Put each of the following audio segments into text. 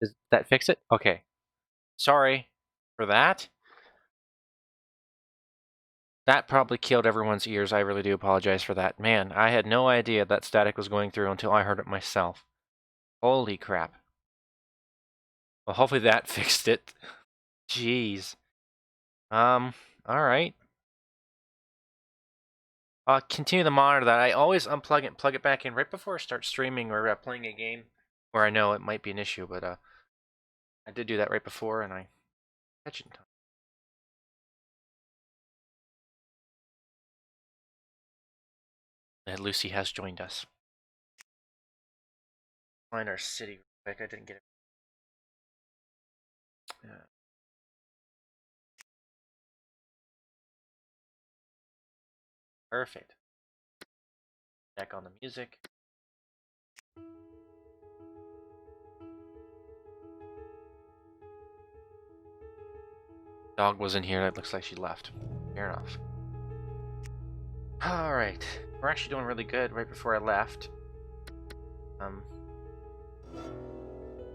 Does that fix it? Okay. Sorry for that. That probably killed everyone's ears. I really do apologize for that. Man, I had no idea that static was going through until I heard it myself. Holy crap. Well, hopefully that fixed it. Jeez. Alright. Continue to monitor that. I always unplug it and plug it back in right before I start streaming or playing a game where I know it might be an issue, but I did do that right before and I catch it in time. And Lucy has joined us. Find our city real quick. I didn't get it. Yeah. Perfect. Back on the music. Dog was in here. It looks like she left. Fair enough. Alright. We're actually doing really good right before I left.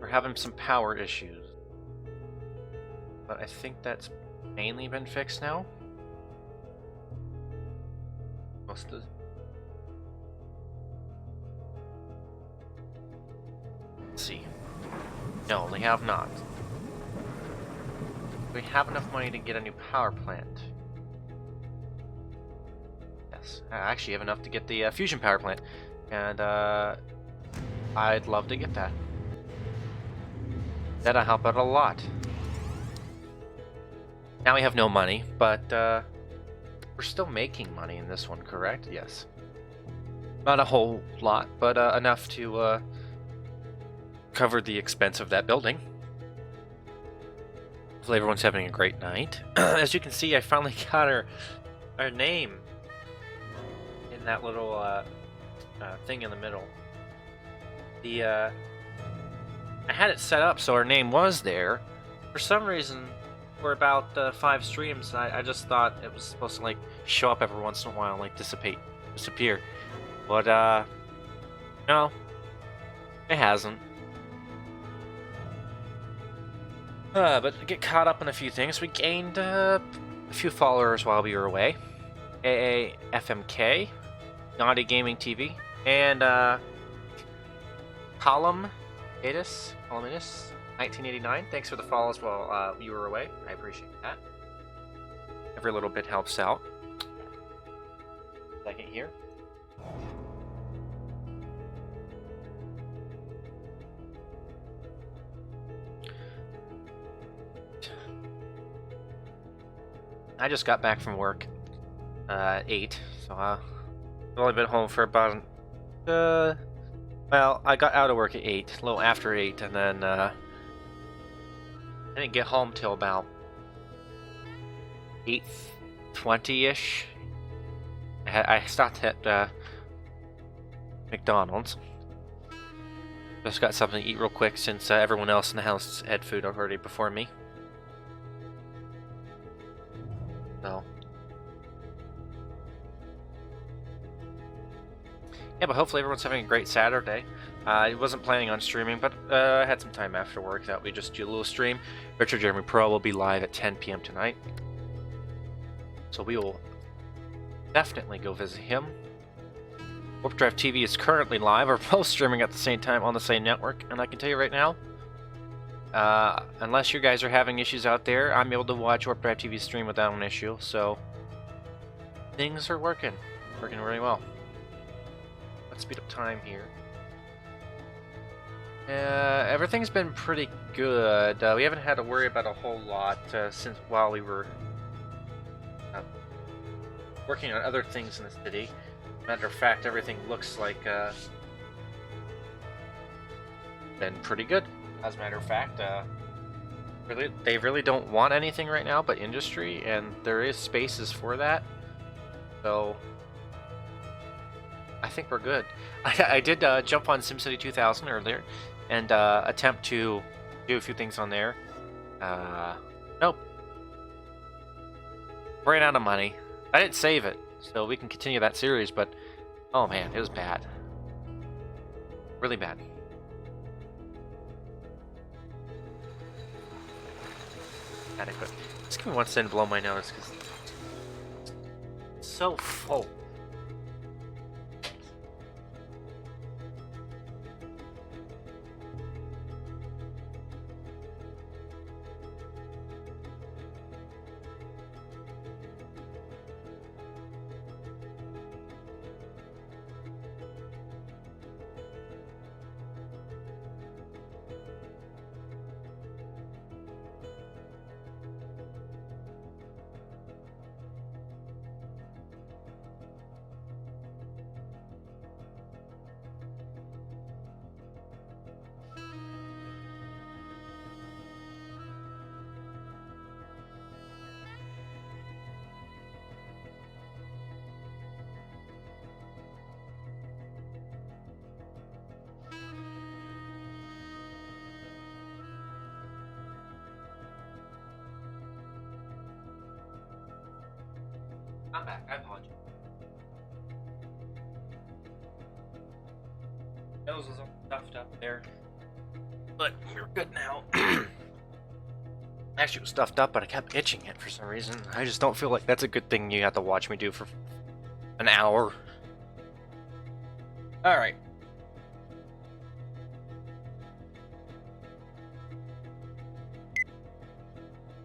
We're having some power issues. But I think that's mainly been fixed now. Most of Let's see. No, they have not. We have enough money to get a new power plant. Yes, I actually have enough to get the fusion power plant. And I'd love to get that. That'll help out a lot. Now we have no money, but we're still making money in this one, correct? Yes. Not a whole lot, but enough to cover the expense of that building. Hopefully everyone's having a great night. As you can see, I finally got our name in that little thing in the middle. I had it set up so our name was there. For some reason, for about 5 streams, I just thought it was supposed to like show up every once in a while, like disappear. But no, it hasn't. But get caught up in a few things. We gained a few followers while we were away. AAFMK, Naughty Gaming TV, and Columnitis 1989. Thanks for the follows while you were away. I appreciate that. Every little bit helps out. Second here. I just got back from work at 8, so I've only been home for about well, I got out of work at 8, a little after 8, and then I didn't get home till about 8:20ish. I stopped at McDonald's. Just got something to eat real quick since everyone else in the house had food already before me. So yeah, but hopefully everyone's having a great Saturday. I wasn't planning on streaming, but I had some time after work that we just do a little stream. Richard Jeremy Pro will be live at 10 p.m. tonight, so we will definitely go visit him. Warp Drive TV is currently live. We're both streaming at the same time on the same network, and I can tell you right now, unless you guys are having issues out there, I'm able to watch Warp Drive TV stream without an issue, so things are working really well. Let's speed up time here. Everything's been pretty good. We haven't had to worry about a whole lot since while we were working on other things in the city. Matter of fact, everything looks like been pretty good. As a matter of fact, they really don't want anything right now but industry, and there is spaces for that. So I think we're good. I did jump on SimCity 2000 earlier and attempt to do a few things on there. Nope. Ran out of money. I didn't save it, so we can continue that series, but oh man, it was bad. Really bad. adequate. Just give me 1 second to blow my nose because it's so full. I'm back. I apologize. Nose was all stuffed up there, but we're good now. Actually, it was stuffed up, but I kept itching it for some reason. I just don't feel like that's a good thing you have to watch me do for an hour. Alright.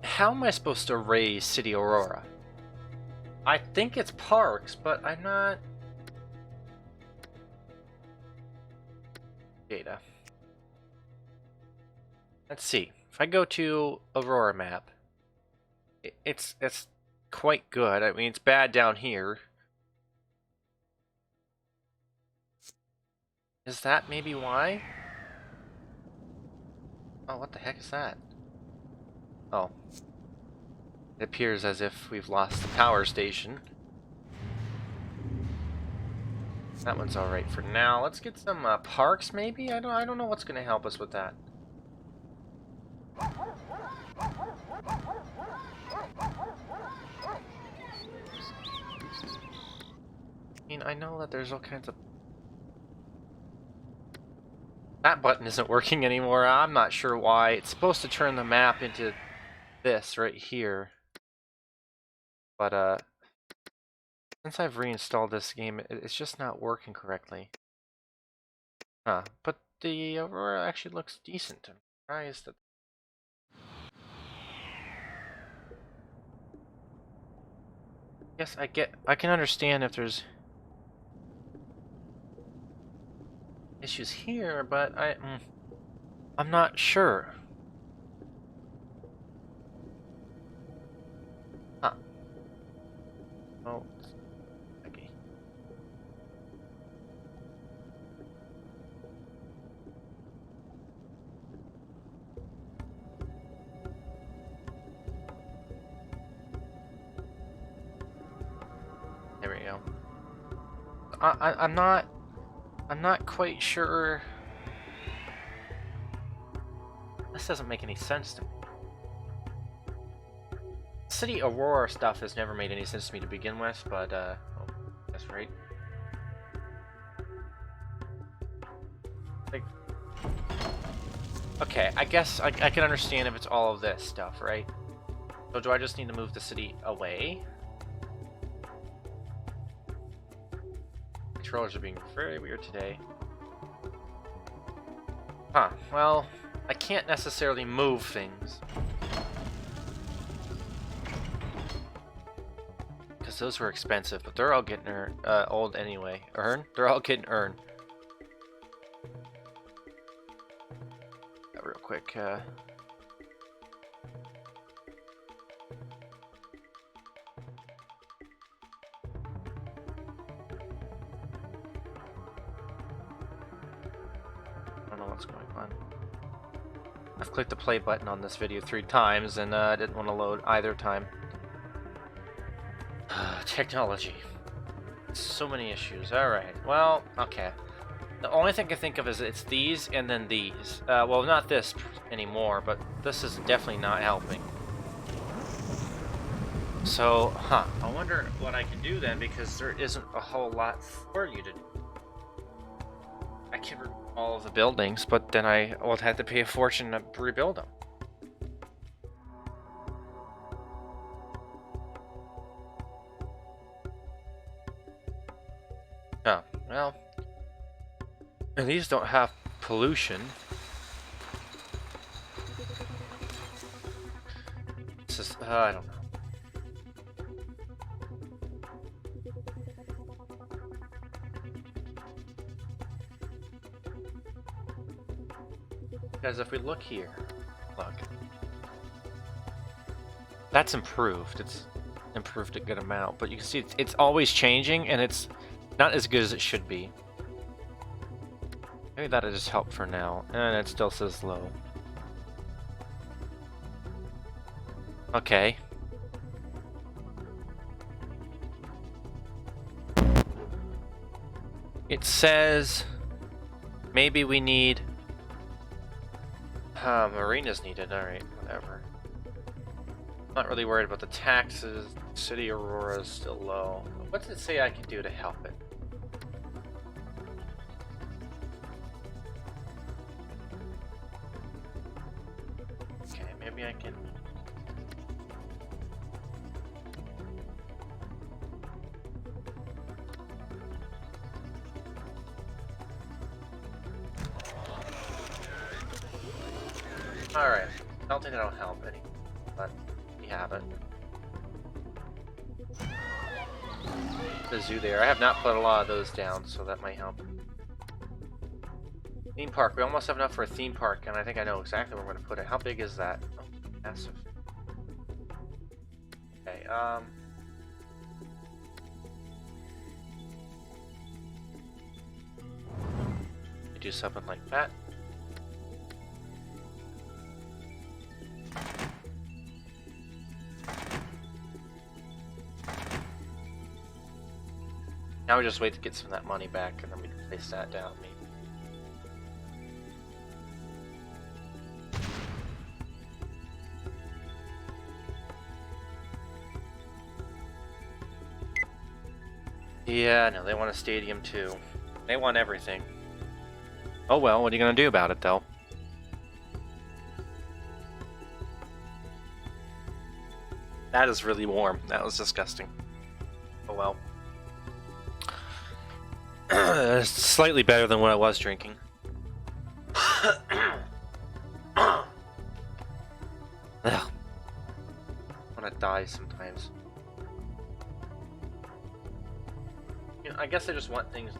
How am I supposed to raise City Aurora? I think it's parks, but I'm not... Data. Let's see. If I go to Aurora map, it's quite good. I mean, it's bad down here. Is that maybe why? Oh, what the heck is that? Oh. It appears as if we've lost the power station. That one's alright for now. Let's get some parks, maybe? I don't know what's gonna help us with that. I mean, I know that there's all kinds of... That button isn't working anymore. I'm not sure why. It's supposed to turn the map into this right here. But, since I've reinstalled this game, it's just not working correctly. Huh. But the Aurora actually looks decent. I'm surprised that... Yes, I can understand if there's issues here, but I'm not sure. Huh. Oh. Okay. There we go. I'm not quite sure. This doesn't make any sense to me. City Aurora stuff has never made any sense to me to begin with, but oh, that's right. Like, okay, I guess I can understand if it's all of this stuff, right? So do I just need to move the city away? Controllers are being very weird today. Huh, well, I can't necessarily move things. Because those were expensive, but they're all getting old anyway. They're all getting earned. Real quick, what's going on. I've clicked the play button on this video 3 times and I didn't want to load either time. Technology. So many issues. Alright, well, okay. The only thing I can think of is it's these and then these. Well, not this anymore, but this is definitely not helping. So, I wonder what I can do then, because there isn't a whole lot for you to do. I can remove all of the buildings, but then I will have to pay a fortune to rebuild them. Oh, well. And these don't have pollution. This is, I don't know. Because if we look here, look. That's improved. It's improved a good amount, but you can see it's always changing, and it's not as good as it should be. Maybe that'll just help for now. And it still says low. Okay. It says maybe we need marinas needed. Alright, whatever. Not really worried about the taxes. City Aurora is still low. What does it say I can do to help it? Okay, maybe I can. Alright, I don't think that'll help any, but we have it. The zoo there. I have not put a lot of those down, so that might help. Theme park. We almost have enough for a theme park, and I think I know exactly where we're going to put it. How big is that? Oh, massive. Okay, you do something like that. Now we just wait to get some of that money back, and then we can place that down, maybe. Yeah, no, they want a stadium too. They want everything. Oh well, what are you gonna do about it, though? That is really warm. That was disgusting. Oh well. It's slightly better than what I was drinking. Ugh. I want to die sometimes. You know, I guess I just want things.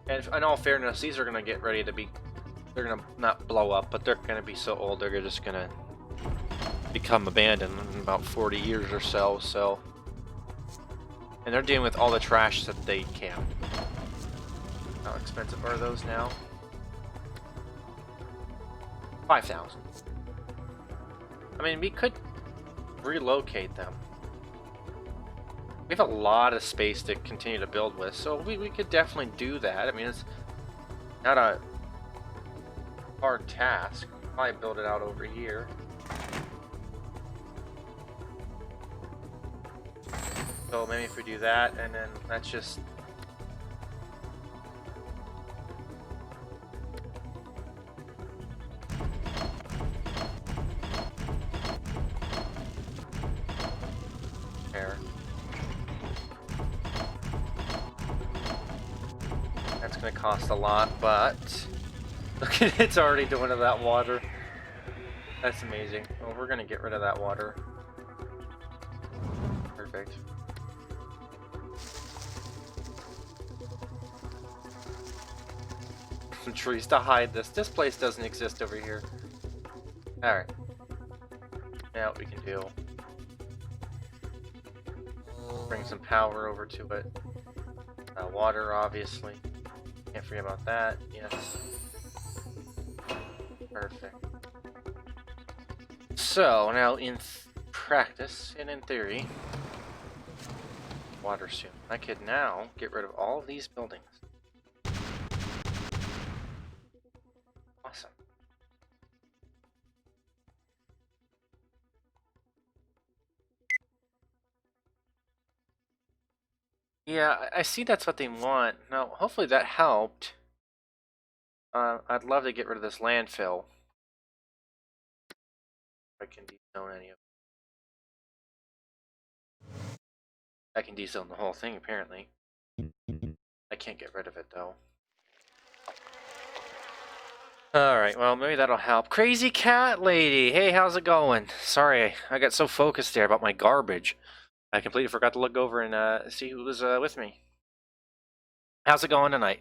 And in all fairness, these are gonna get ready to be. They're gonna not blow up, but they're gonna be so old they're just gonna become abandoned in about 40 years or so. So, and they're dealing with all the trash that they can. How expensive are those now? 5,000. I mean, we could relocate them. We have a lot of space to continue to build with, so we could definitely do that. I mean, it's not a hard task. Probably build it out over here. So maybe if we do that, and then that's just... There. That's gonna cost a lot, but... Look at it's already doing to that water. That's amazing. Well, we're gonna get rid of that water. Perfect. Some trees to hide this. This place doesn't exist over here. Alright. Now what we can do. Bring some power over to it. Water, obviously. Can't forget about that. Yes. Perfect. So, now in practice, and in theory, water soon. I could now get rid of all of these buildings. Awesome. Yeah, I see that's what they want. Now, hopefully that helped. I'd love to get rid of this landfill. If I can dezone any of it. I can dezone the whole thing, apparently. I I can't get rid of it though. Alright, well, maybe that'll help. Crazy cat lady! Hey, how's it going? Sorry, I got so focused there about my garbage. I completely forgot to look over and see who was with me. How's it going tonight?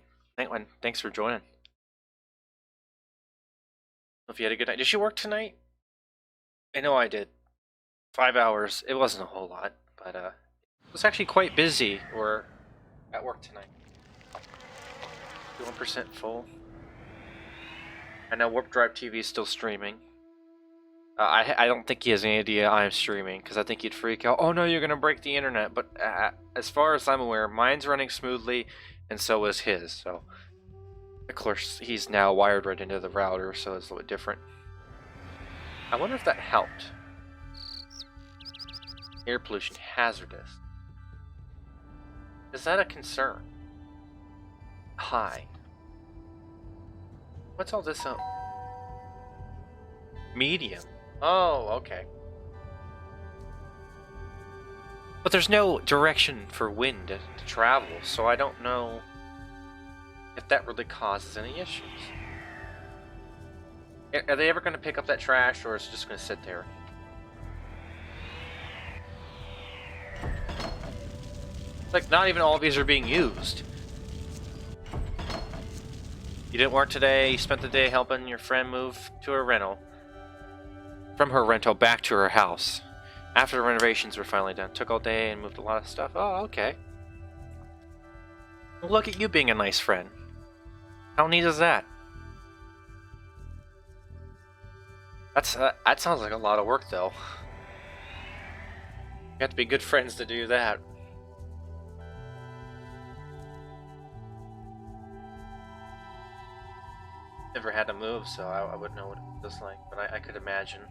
Thanks for joining. Hope you had a good night. Did you work tonight? I know I did. 5 hours. It wasn't a whole lot, but it was actually quite busy at work tonight. 1% full. I know Warp Drive TV is still streaming. I don't think he has any idea I'm streaming, because I think he'd freak out. Oh no, you're going to break the internet. But as far as I'm aware, mine's running smoothly, and so is his. So, of course, he's now wired right into the router, so it's a little bit different. I wonder if that helped. Air pollution hazardous. Is that a concern? High. What's all this up? Medium. Oh, okay. But there's no direction for wind to travel, so I don't know if that really causes any issues. Are they ever going to pick up that trash, or is it just going to sit there? Like, not even all of these are being used. You didn't work today, you spent the day helping your friend move to a rental. From her rental back to her house. After the renovations were finally done. Took all day and moved a lot of stuff. Oh, okay. Well, look at you being a nice friend. How neat is that? That sounds like a lot of work, though. You have to be good friends to do that. Never had to move, so I wouldn't know what it was like, but I could imagine.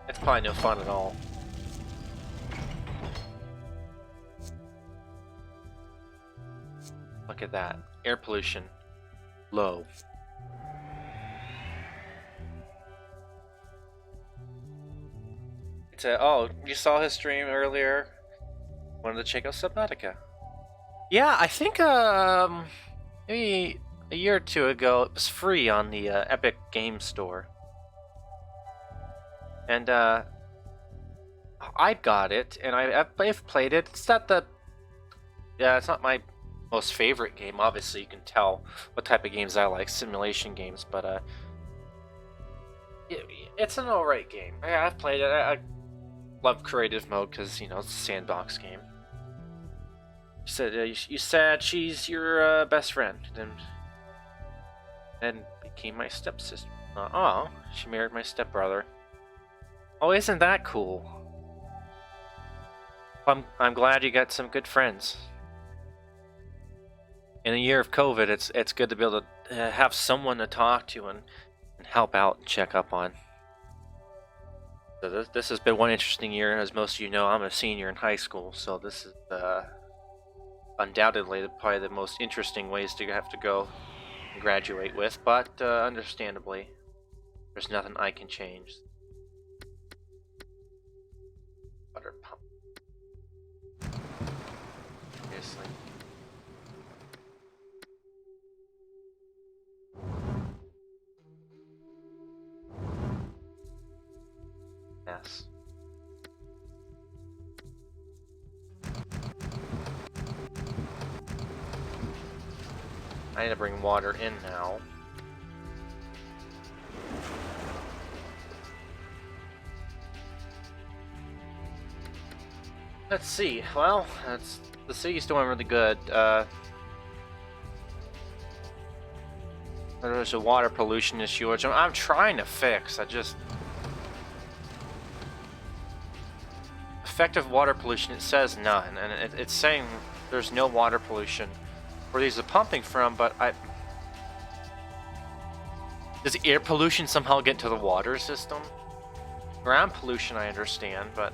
It's probably no fun at all. Look at that. Air pollution. Low. It's oh, you saw his stream earlier? Wanted to check out Subnautica. Yeah, I think, maybe a year or two ago, it was free on the Epic Game Store. And I got it, and I've played it. It's not it's not my most favorite game. Obviously, you can tell what type of games I like, simulation games. But it's an alright game. I've played it. I love creative mode because, you know, it's a sandbox game. You said she's your best friend, and became my stepsister. Oh, she married my stepbrother. Oh, isn't that cool? I'm glad you got some good friends. In a year of COVID, it's good to be able to have someone to talk to and help out and check up on. So this has been one interesting year. As most of you know, I'm a senior in high school, so this is undoubtedly probably the most interesting ways to have to go and graduate with, but understandably, there's nothing I can change. Water pump. Seriously. Yes. I need to bring water in now. Let's see. Well, the city's doing really good. There's a water pollution issue, which I'm trying to fix. Effective water pollution, it says none, and it's saying there's no water pollution where these are pumping from, but does air pollution somehow get to the water system? Ground pollution I understand, but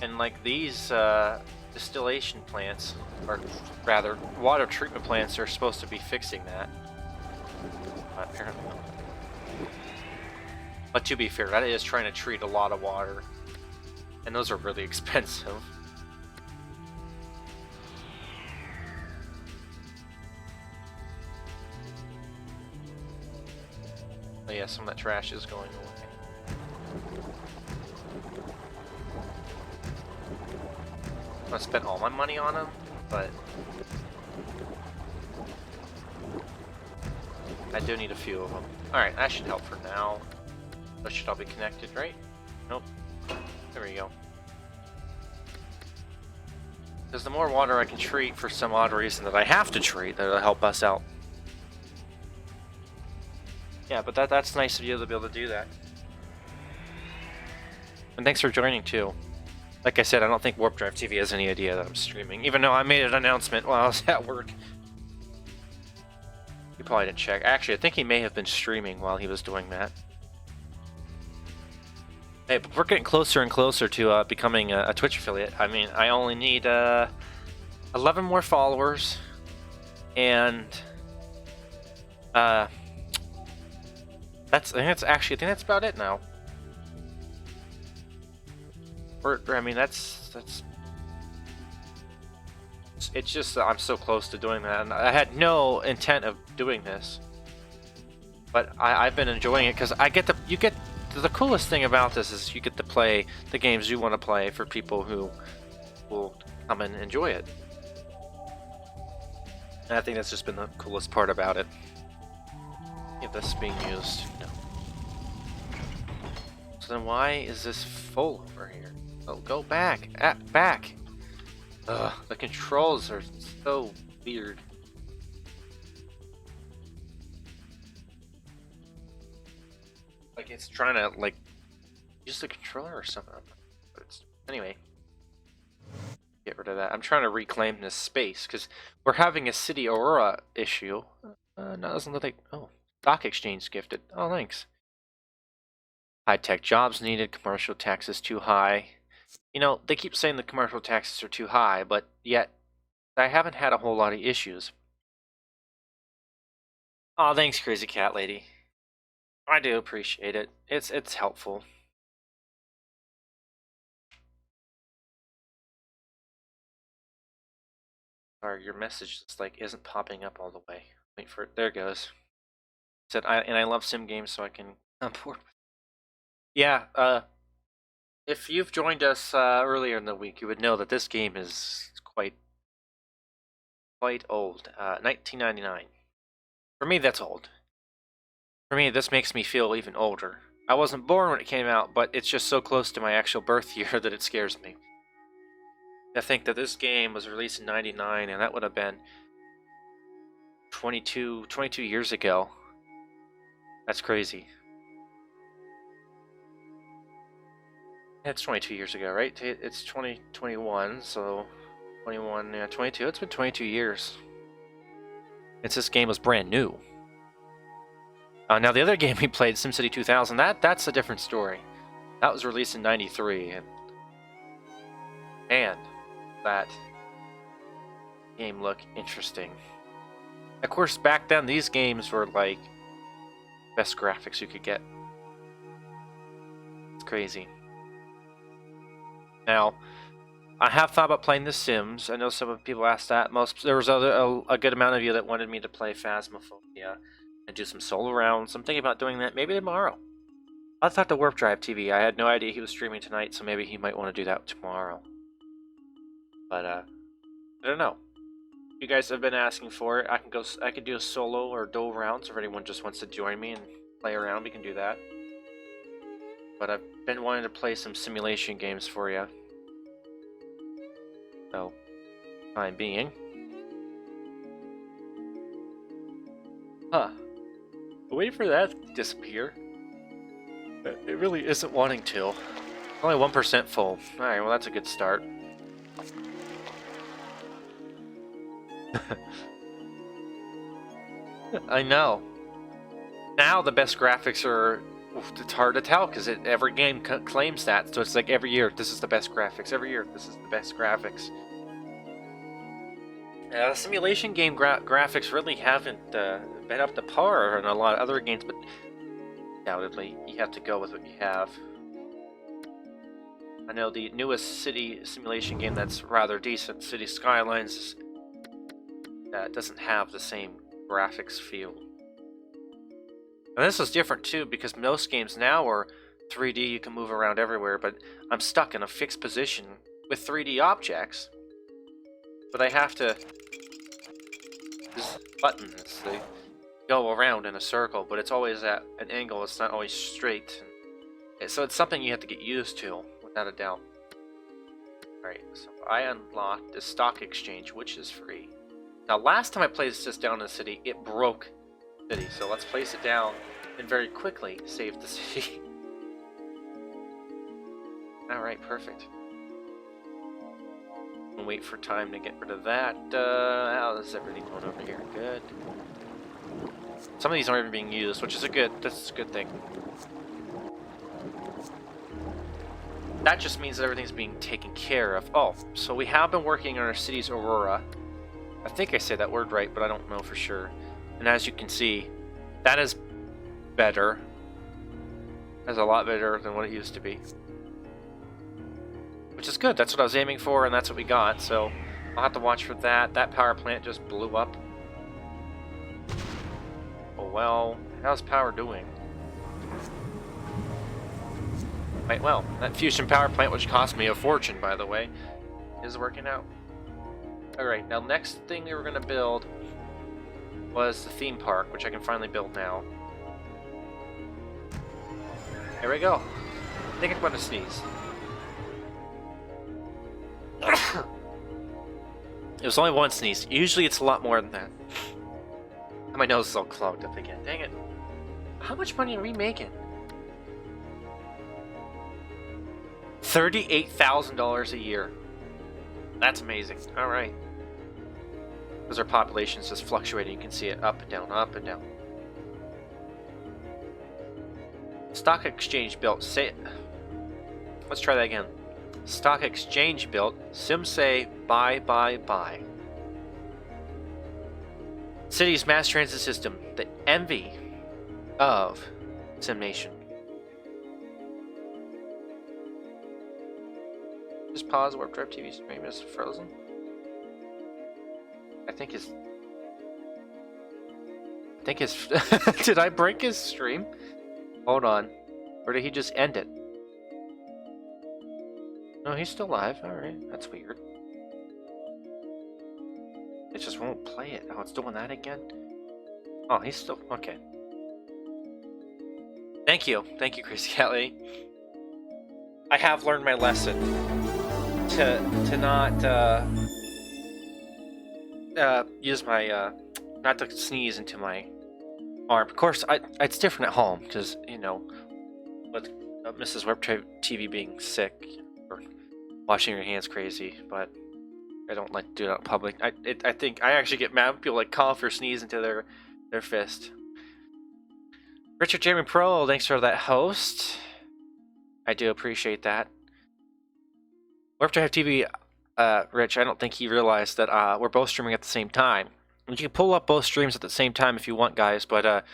and like these distillation plants, or rather water treatment plants, are supposed to be fixing that. Apparently not. But to be fair, that is trying to treat a lot of water. And those are really expensive. Oh yeah, some of that trash is going away. I spent all my money on them, but I do need a few of them. Alright, that should help for now. Those should all be connected, right? Nope. There we go. Because the more water I can treat for some odd reason that I have to treat, that'll help us out. Yeah, but that's nice of you to be able to do that. And thanks for joining too. Like I said, I don't think Warp Drive TV has any idea that I'm streaming, even though I made an announcement while I was at work. He probably didn't check. Actually, I think he may have been streaming while he was doing that. Hey, but we're getting closer and closer to becoming a Twitch affiliate. I mean, I only need 11 more followers, and I think that's about it now. I mean, that's it's just I'm so close to doing that, and I had no intent of doing this, but I've been enjoying it because the coolest thing about this is you get to play the games you want to play for people who will come and enjoy it. And I think that's just been the coolest part about it. If this is being used, no. So then why is this full over here? Oh, go back! Back! Ugh, the controls are so weird. Like it's trying to like use the controller or something. Anyway, get rid of that. I'm trying to reclaim this space because we're having a City Aurora issue. No, it doesn't look like. Oh, stock exchange gifted. Oh, thanks. High-tech jobs needed. Commercial taxes too high. You know, they keep saying the commercial taxes are too high, but yet I haven't had a whole lot of issues. Oh, thanks, Crazy Cat Lady. I do appreciate it. It's helpful. Sorry, your message just like isn't popping up all the way. Wait for it. There it goes. Said I love sim games, so I can on board. Yeah. If you've joined us earlier in the week, you would know that this game is quite old. 1999. For me, that's old. For me, this makes me feel even older. I wasn't born when it came out, but it's just so close to my actual birth year that it scares me. I think that this game was released in 99, and that would have been 22 years ago. That's crazy. It's 22 years ago, right? It's 2021, so 21, yeah, 22. It's been 22 years. Since this game was brand new. Now the other game we played, SimCity 2000, that's a different story. That was released in 93, and man, that game looked interesting. Of course, back then these games were like best graphics you could get. It's crazy. Now, I have thought about playing The Sims. I know some people asked that. There was a good amount of you that wanted me to play Phasmophobia and do some solo rounds. I'm thinking about doing that maybe tomorrow. I'll talk to Warp Drive TV. I had no idea he was streaming tonight, so maybe he might want to do that tomorrow. But I don't know. You guys have been asking for it. I could do a solo or dual rounds if anyone just wants to join me and play around. We can do that. But I've been wanting to play some simulation games for you. So, time being. Huh. Wait for that to disappear. It really isn't wanting to. Only 1% full. Alright, well that's a good start. I know. Now the best graphics are... It's hard to tell because every game claims that. So it's like every year, this is the best graphics. Every year, this is the best graphics. The simulation game graphics really haven't been up to par in a lot of other games, but undoubtedly, you have to go with what you have. I know the newest city simulation game that's rather decent, City Skylines, doesn't have the same graphics feel. And this is different too, because most games now are 3D, you can move around everywhere, but I'm stuck in a fixed position with 3D objects. But I have to... These buttons, they go around in a circle, but it's always at an angle, it's not always straight. So it's something you have to get used to, without a doubt. Alright, so I unlocked the stock exchange, which is free. Now, last time I placed this down in the city, it broke the city. So let's place it down and very quickly save the city. Alright, perfect. We'll wait for time to get rid of that. How is everything going over here? Good. Some of these aren't even being used, which is a good thing. That just means that everything's being taken care of. Oh, so we have been working on our city's aurora. I think I said that word right, but I don't know for sure. And as you can see, that is better. That's a lot better than what it used to be. Which is good. That's what I was aiming for, and that's what we got. So I'll have to watch for that. That power plant just blew up. Oh well, how's power doing? Right, well, that fusion power plant, which cost me a fortune, by the way, is working out. Alright, now next thing we were going to build was the theme park, which I can finally build now. There we go. I think I'm going to sneeze. It was only one sneeze. Usually it's a lot more than that. And my nose is all clogged up again. Dang it. How much money are we making? $38,000 a year. That's amazing. Alright. Because our population is just fluctuating. You can see it up and down, up and down. Stock exchange built. Let's try that again. Stock exchange built. SimCity buy. City's mass transit system. The envy of SimNation. Just pause. Warp Drive TV stream is frozen. I think his. Did I break his stream? Hold on. Or did he just end it? No, he's still live. Alright, that's weird. It just won't play it. Oh, it's doing that again? Oh, he's still... Okay. Thank you. Thank you, Crazy Cat Lady. I have learned my lesson. To not, use my, not to sneeze into my arm. Of course, it's different at home, because, you know, with Mrs. Warp TV being sick, or washing your hands crazy, but I don't like to do it out in public. I think I actually get mad when people like cough or sneeze into their fist. Richard Jeremy Pro, thanks for that host. I do appreciate that. Warp Drive TV, Rich, I don't think he realized that we're both streaming at the same time. You can pull up both streams at the same time if you want, guys, but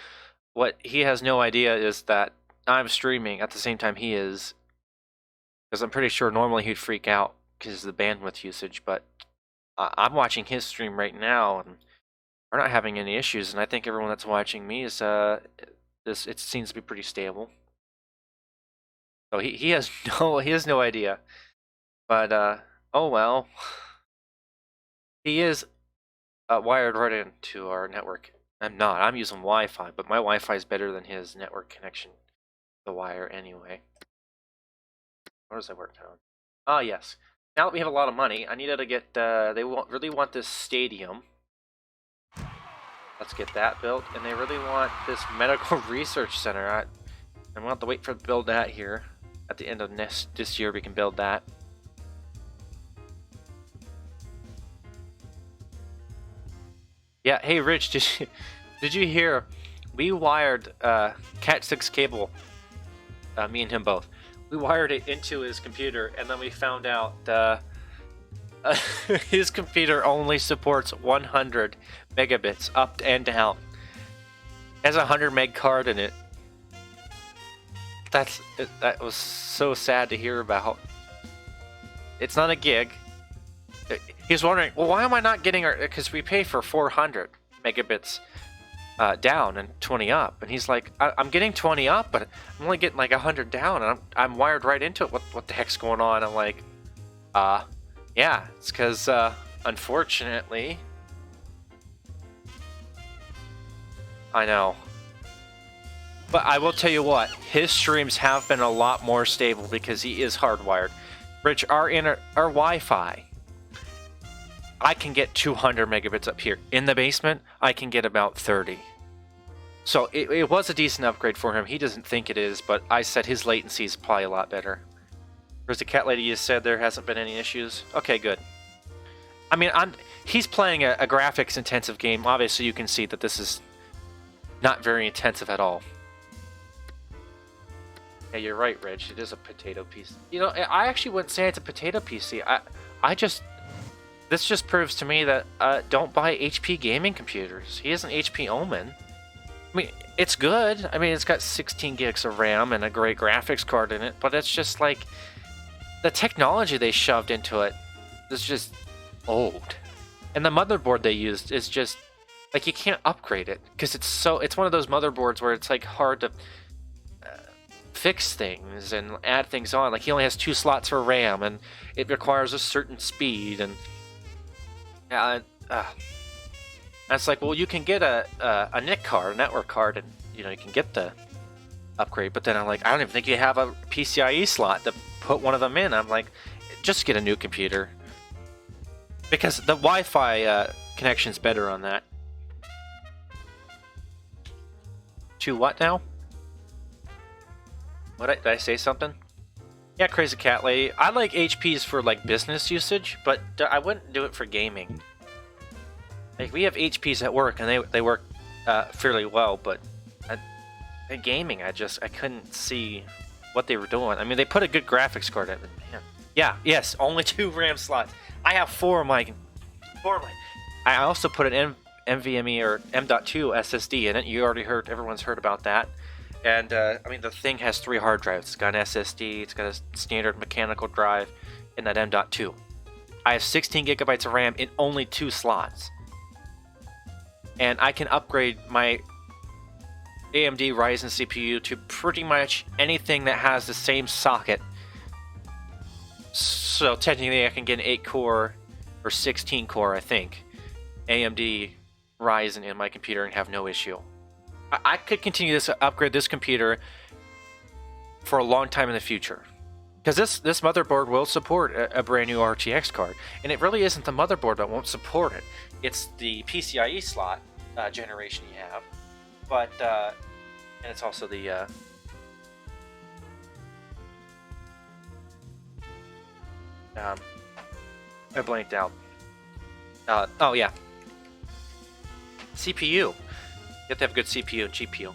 what he has no idea is that I'm streaming at the same time he is. Because I'm pretty sure normally he'd freak out because of the bandwidth usage, but I'm watching his stream right now, and we're not having any issues, and I think everyone that's watching me is, it seems to be pretty stable. So he has no idea. But, oh well. He is wired right into our network. I'm not. I'm using Wi-Fi, but my Wi-Fi is better than his network connection. The wire, anyway. What does that work on? Ah, yes. Now that we have a lot of money, I needed to get, they really want this stadium. Let's get that built. And they really want this medical research center. I'm going to have to wait for to build that here. At the end of this year, we can build that. Yeah, hey Rich, did you hear? We wired Cat 6 cable, me and him both. We wired it into his computer, and then we found out his computer only supports 100 megabits up and down. It has a 100 meg card in it. That was so sad to hear about. It's not a gig. He's wondering, well, why am I not getting our... Because we pay for 400 megabits down and 20 up. And he's like, I'm getting 20 up, but I'm only getting like 100 down. And I'm wired right into it. What the heck's going on? I'm like, yeah, it's because, unfortunately... I know. But I will tell you what, his streams have been a lot more stable because he is hardwired. Rich, our Wi-Fi, I can get 200 megabits up here. In the basement, I can get about 30. So it was a decent upgrade for him. He doesn't think it is, but I said his latency is probably a lot better. Whereas the cat lady, you said there hasn't been any issues. Okay, good. I mean, he's playing a graphics-intensive game. Obviously, you can see that this is not very intensive at all. Yeah, you're right, Reg. It is a potato PC. You know, I actually wouldn't say it's a potato PC. This just proves to me that don't buy HP gaming computers. He is an HP Omen. I mean, it's good. I mean, it's got 16 gigs of RAM and a great graphics card in it, but it's just like the technology they shoved into it is just old. And the motherboard they used is just like you can't upgrade it because it's one of those motherboards where it's like hard to fix things and add things on. Like he only has 2 slots for RAM and it requires a certain speed and it's like, well, you can get a NIC card, a network card, and you know you can get the upgrade. But then I'm like, I don't even think you have a PCIe slot to put one of them in. I'm like, just get a new computer because the Wi-Fi connection's better on that. To what now? Did I say something? Yeah, Crazy Cat Lady. I like HPs for like business usage, but I wouldn't do it for gaming. Like we have HPs at work, and they work fairly well, but at gaming, I couldn't see what they were doing. I mean, they put a good graphics card in it. Yeah, yes, only 2 RAM slots. I have 4 of my. I also put an NVMe or M.2 SSD in it. You already heard. Everyone's heard about that. And, I mean, the thing has 3 hard drives. It's got an SSD, it's got a standard mechanical drive, and that M.2. I have 16 gigabytes of RAM in only 2 slots. And I can upgrade my AMD Ryzen CPU to pretty much anything that has the same socket. So, technically, I can get an 8-core or 16-core, I think, AMD Ryzen in my computer and have no issue. I could continue to upgrade this computer for a long time in the future. Because this motherboard will support a brand new RTX card. And it really isn't the motherboard that won't support it. It's the PCIe slot generation you have. But, and it's also the... I blanked out. Oh yeah. CPU. You have to have a good CPU and GPU.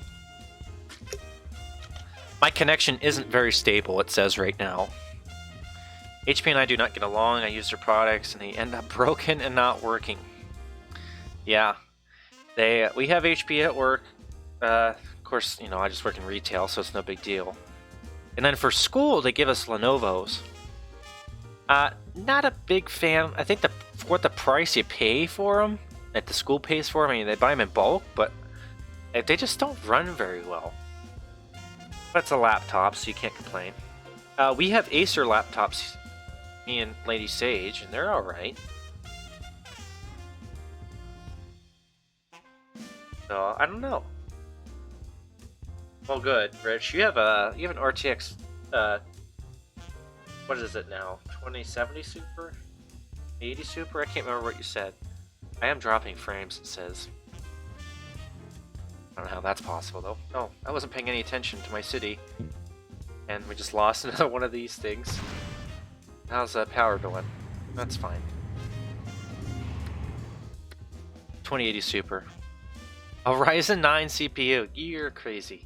My connection isn't very stable, it says right now. HP and I do not get along. I use their products and they end up broken and not working. Yeah. We have HP at work. Of course, you know, I just work in retail, so it's no big deal. And then for school, they give us Lenovo's. Not a big fan. I think what the price you pay for them, that the school pays for them, I mean, they buy them in bulk, but they just don't run very well. But it's a laptop, so you can't complain. We have Acer laptops, me and Lady Sage, and they're alright. So, I don't know. Well, good, Rich. You have an RTX, what is it now? 2070 Super? 80 Super? I can't remember what you said. I am dropping frames, it says. I don't know how that's possible, though. Oh, I wasn't paying any attention to my city. And we just lost another one of these things. How's power doing? That's fine. 2080 Super. A Ryzen 9 CPU. You're crazy.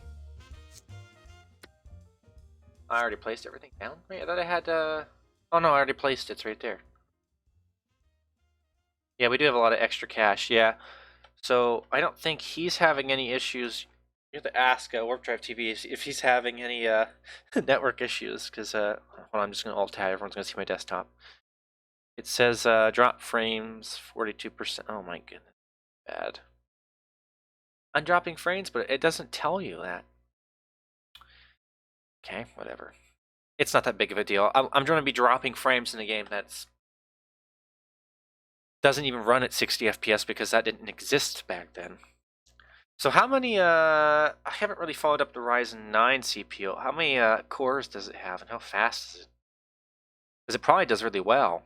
I already placed everything down? Wait, I thought I had, Oh no, I already placed it. It's right there. Yeah, we do have a lot of extra cash, yeah. So, I don't think he's having any issues You have to ask Warp Drive TV if he's having any network issues, because hold on, I'm just going to alt tab. Everyone's going to see my desktop. It says drop frames 42%. Oh my goodness, bad. I'm dropping frames, but it doesn't tell you that. Okay, whatever. It's not that big of a deal. I'm going to be dropping frames in a game that's doesn't even run at 60 FPS because that didn't exist back then. So how many, I haven't really followed up the Ryzen 9 CPU. How many cores does it have and how fast is it? Because it probably does really well.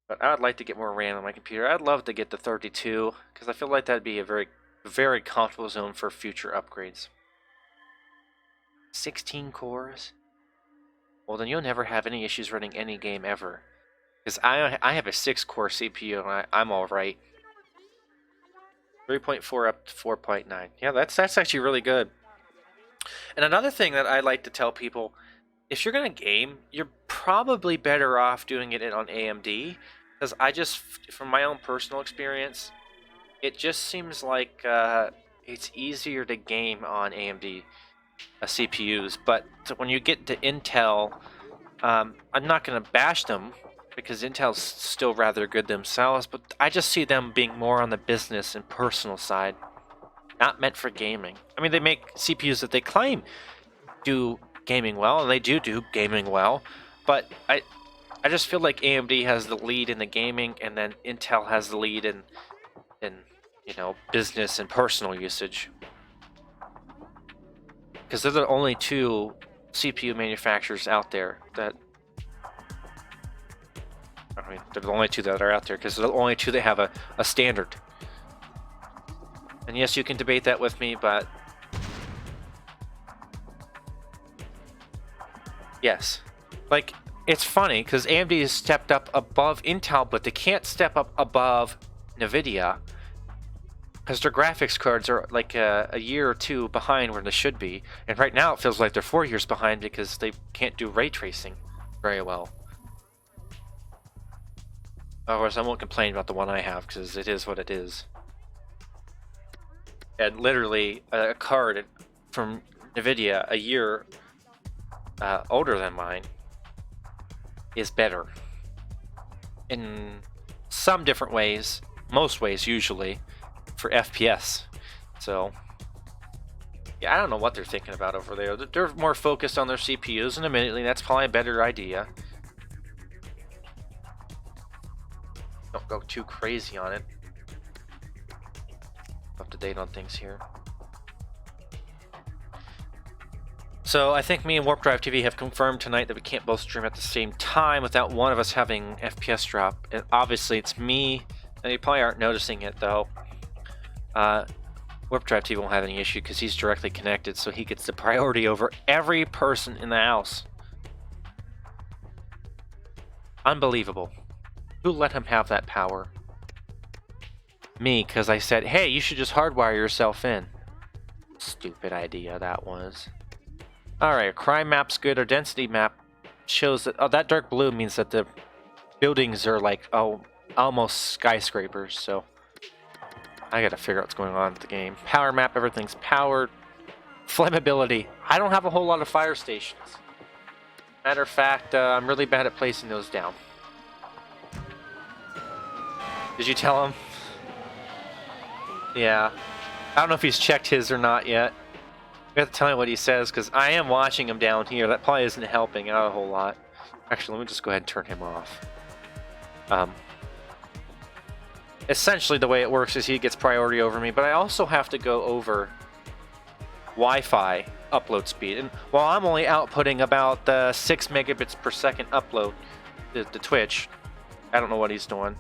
But I would like to get more RAM on my computer. I'd love to get the 32 because I feel like that'd be a very, very comfortable zone for future upgrades. 16 cores? Well, then you'll never have any issues running any game ever. Because I have a 6-core CPU and I'm alright. 3.4 up to 4.9. Yeah, that's actually really good. And another thing that I like to tell people, if you're going to game, you're probably better off doing it on AMD. Because I just, from my own personal experience, it just seems like it's easier to game on AMD CPUs. But when you get to Intel, I'm not going to bash them because Intel's still rather good themselves, but I just see them being more on the business and personal side, not meant for gaming. I mean, they make CPUs that they claim do gaming well, and they do gaming well, but I just feel like AMD has the lead in the gaming, and then Intel has the lead in you know, business and personal usage. Because they're the only two CPU manufacturers out there that, I mean, they're the only two that are out there because they're the only two that have a standard. And yes, you can debate that with me, but yes. Like, it's funny because AMD has stepped up above Intel, but they can't step up above NVIDIA because their graphics cards are like a year or two behind where they should be. And right now it feels like they're 4 years behind because they can't do ray tracing very well. Of course, I won't complain about the one I have because it is what it is. And literally, a card from NVIDIA a year older than mine is better in some different ways, most ways usually, for FPS. So, yeah, I don't know what they're thinking about over there. They're more focused on their CPUs, and admittedly, that's probably a better idea. Don't go too crazy on it. Up to date on things here. So I think me and Warp Drive TV have confirmed tonight that we can't both stream at the same time without one of us having FPS drop. And obviously it's me, and you probably aren't noticing it though. Warp Drive TV won't have any issue because he's directly connected, so he gets the priority over every person in the house. Unbelievable. Who let him have that power? Me, because I said, hey, you should just hardwire yourself in. Stupid idea that was. Alright, our crime map's good. Our density map shows that, oh, that dark blue means that the buildings are like, oh, almost skyscrapers, so I gotta figure out what's going on with the game. Power map, everything's powered. Flammability. I don't have a whole lot of fire stations. Matter of fact, I'm really bad at placing those down. Did you tell him? Yeah. I don't know if he's checked his or not yet. You have to tell me what he says, because I am watching him down here. That probably isn't helping out a whole lot. Actually, let me just go ahead and turn him off. Essentially, the way it works is he gets priority over me, but I also have to go over Wi-Fi upload speed. And while I'm only outputting about 6 megabits per second upload to Twitch, I don't know what he's doing.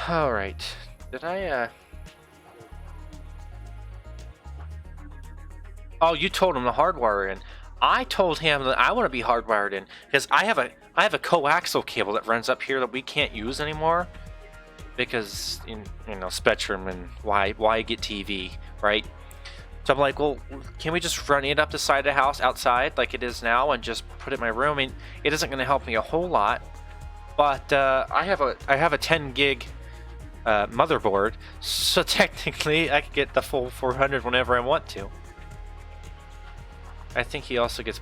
Alright. Did I, Oh, you told him to hardwire in. I told him that I want to be hardwired in because I have a coaxial cable that runs up here that we can't use anymore because you know, Spectrum and why get TV, right? So I'm like, well, can we just run it up the side of the house outside like it is now and just put it in my room? I mean, it isn't going to help me a whole lot, but I have a 10 gig motherboard, so technically I could get the full 400 whenever I want to. I think he also gets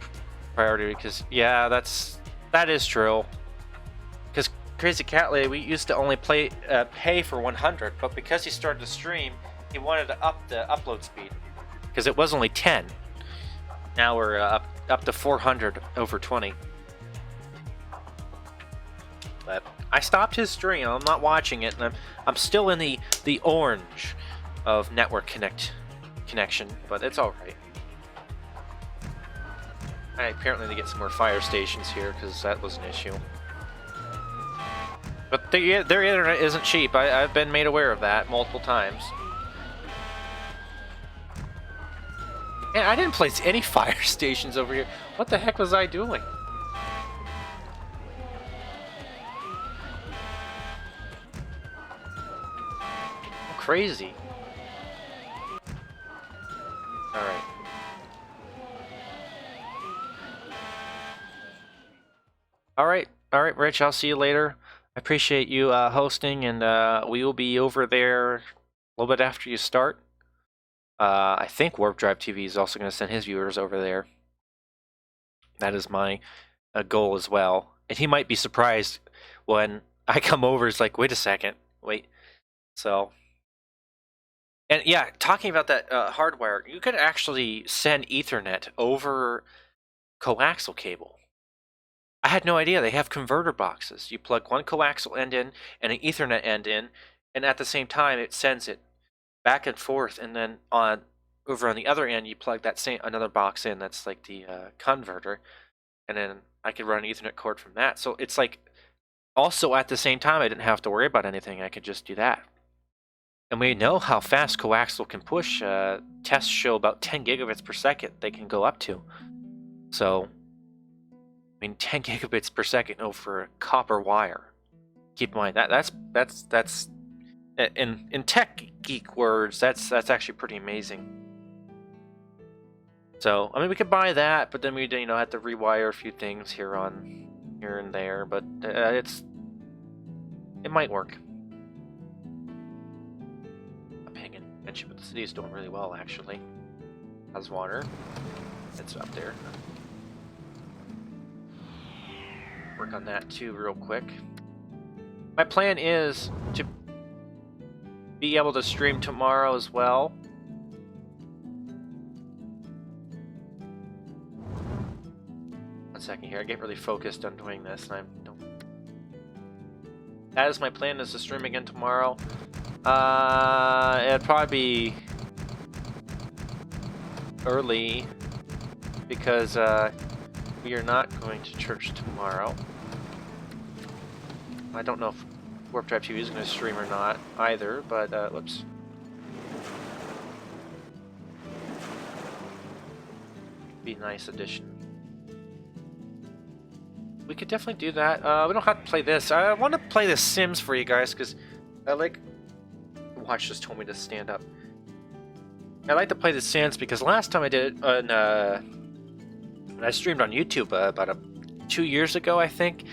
priority because, yeah, that is true. Because Crazy Cat Lady, we used to only pay for 100, but because he started to stream, he wanted to up the upload speed because it was only 10. Now we're up to 400 over 20. But I stopped his stream. I'm not watching it, and I'm still in the orange of network connection, but it's all right. I apparently need to get some more fire stations here because that was an issue. But their internet isn't cheap. I've been made aware of that multiple times. And I didn't place any fire stations over here. What the heck was I doing? I'm crazy. Alright. Alright, Rich, I'll see you later. I appreciate you hosting, and we will be over there a little bit after you start. I think Warp Drive TV is also going to send his viewers over there. That is my goal as well. And he might be surprised when I come over. It's like, wait a second, wait. So, and yeah, talking about that hardwire, you could actually send Ethernet over coaxial cable. I had no idea. They have converter boxes. You plug one coaxial end in and an Ethernet end in, and at the same time it sends it back and forth. And then over on the other end, you plug that another box in. That's like the converter, and then I could run an Ethernet cord from that. So it's like also at the same time, I didn't have to worry about anything. I could just do that. And we know how fast coaxial can push. Tests show about 10 gigabits per second they can go up to. So, I mean, 10 gigabits per second over a copper wire. Keep in mind that's in tech geek words, that's actually pretty amazing. So, I mean, we could buy that, but then we have to rewire a few things here and there. But it might work. I'm hanging mention, but the city is doing really well actually. How's water? It's up there. Work on that too real quick. My plan is to be able to stream tomorrow as well. One second here, I get really focused on doing this and I don't. That is my plan, is to stream again tomorrow. It'd probably be early because we are not going to church tomorrow. I don't know if Warp Drive TV is going to stream or not either, but whoops. Be a nice addition. We could definitely do that. We don't have to play this. I want to play The Sims for you guys because I like. Watch just told me to stand up. I like to play The Sims because last time I did it on when I streamed on YouTube about 2 years ago, I think,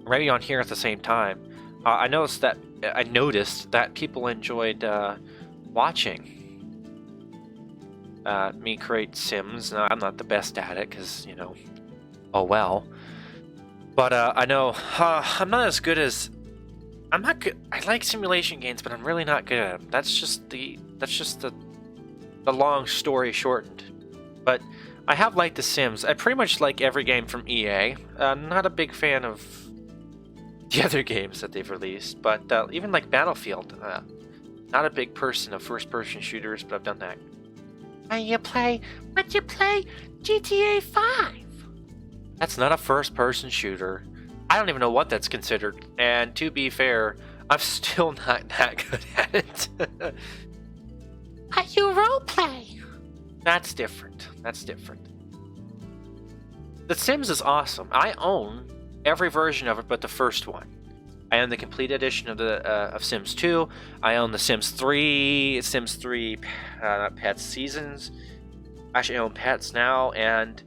maybe on here at the same time. I noticed that people enjoyed watching me create Sims. Now, I'm not the best at it because oh well. But I know I'm not as good as. I'm not good. I like simulation games, but I'm really not good at them. That's just the long story shortened. But I have liked The Sims. I pretty much like every game from EA. I'm not a big fan of the other games that they've released, but even like Battlefield. Not a big person of first-person shooters, but I've done that. When you play GTA 5. That's not a first-person shooter. I don't even know what that's considered. And to be fair, I'm still not that good at it. You roleplay. That's different. That's different. The Sims is awesome. I own every version of it but the first one. I own the complete edition of Sims 2. I own the Sims 3, Pet Seasons, actually own pets now, and